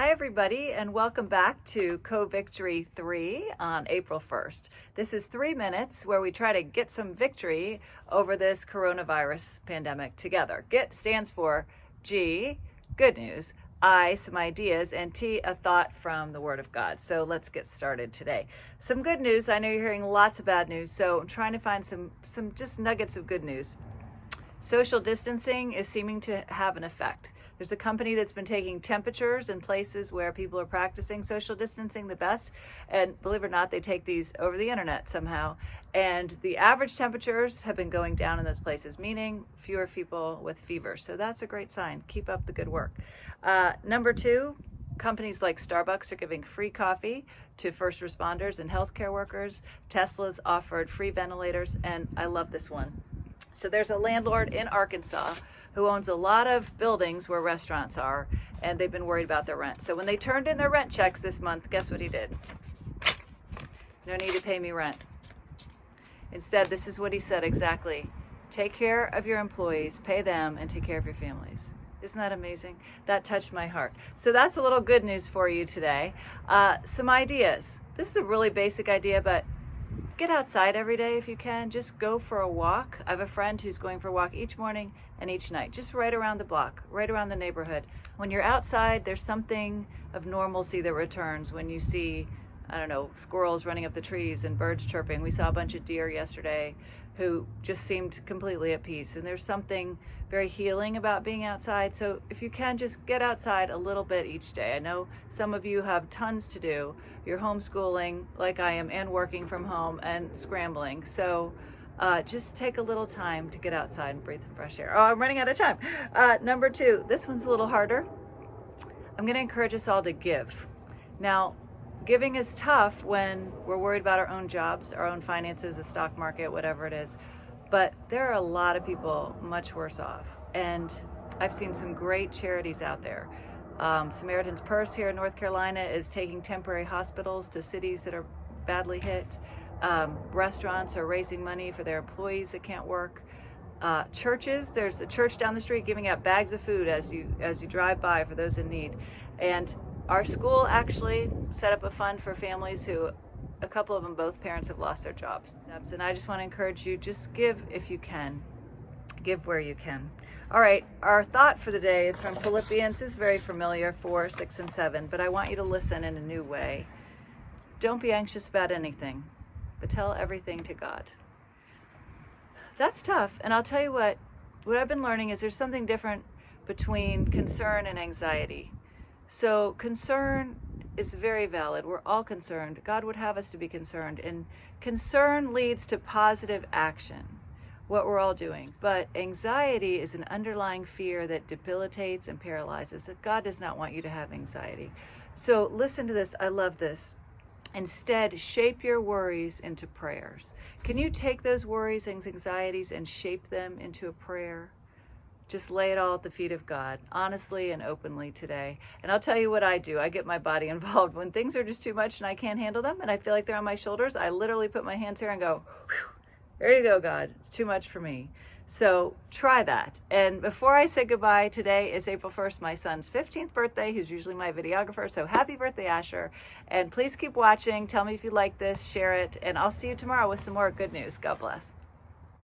Hi everybody, and welcome back to CoVictory3 on April 1st. This is 3 minutes where we try to get some victory over this coronavirus pandemic together. GET stands for G, good news, I, some ideas, and T, a thought from the Word of God. So let's get started today. Some good news. I know you're hearing lots of bad news, so I'm trying to find some just nuggets of good news. Social distancing is seeming to have an effect. There's a company that's been taking temperatures in places where people are practicing social distancing the best. And believe it or not, they take these over the internet somehow. And the average temperatures have been going down in those places, meaning fewer people with fever. So that's a great sign. Keep up the good work. Number two, companies like Starbucks are giving free coffee to first responders and healthcare workers. Tesla's offered free ventilators, and I love this one. So there's a landlord in Arkansas who owns a lot of buildings where restaurants are, and they've been worried about their rent. So when they turned in their rent checks this month, guess what he did? No need to pay me rent. Instead, this is what he said exactly. Take care of your employees, pay them, and take care of your families. Isn't that amazing? That touched my heart. So that's a little good news for you today. Some ideas. This is a really basic idea, but get outside every day if you can. Just go for a walk. I have a friend who's going for a walk each morning and each night, just right around the block, right around the neighborhood. When you're outside, there's something of normalcy that returns when you see, I don't know, squirrels running up the trees and birds chirping. We saw a bunch of deer yesterday who just seemed completely at peace. And there's something very healing about being outside. So if you can, just get outside a little bit each day. I know some of you have tons to do. You're homeschooling like I am and working from home and scrambling. So just take a little time to get outside and breathe the fresh air. Oh, I'm running out of time. Number two, this one's a little harder. I'm going to encourage us all to give. Now, giving is tough when we're worried about our own jobs, our own finances, the stock market, whatever it is. But there are a lot of people much worse off. And I've seen some great charities out there. Samaritan's Purse here in North Carolina is taking temporary hospitals to cities that are badly hit. Restaurants are raising money for their employees that can't work. Churches, there's a church down the street giving out bags of food as you drive by for those in need. And our school actually set up a fund for families who, a couple of them, both parents have lost their jobs. And I just want to encourage you, just give if you can. Give where you can. All right, our thought for the day is from Philippians. It's very familiar, 4, 6, and 7, but I want you to listen in a new way. Don't be anxious about anything, but tell everything to God. That's tough, and I'll tell you what I've been learning is there's something different between concern and anxiety. So concern is very valid. We're all concerned. God would have us to be concerned, and concern leads to positive action, what we're all doing. But anxiety is an underlying fear that debilitates and paralyzes. That God does not want you to have anxiety. So listen to this. I love this. Instead, shape your worries into prayers. Can you take those worries and anxieties and shape them into a prayer? Just lay it all at the feet of God, honestly and openly today. And I'll tell you what I do. I get my body involved. When things are just too much and I can't handle them and I feel like they're on my shoulders, I literally put my hands here and go, whew, there you go, God. It's too much for me. So try that. And before I say goodbye, today is April 1st, my son's 15th birthday, who's usually my videographer. So happy birthday, Asher. And please keep watching. Tell me if you like this, share it, and I'll see you tomorrow with some more good news. God bless.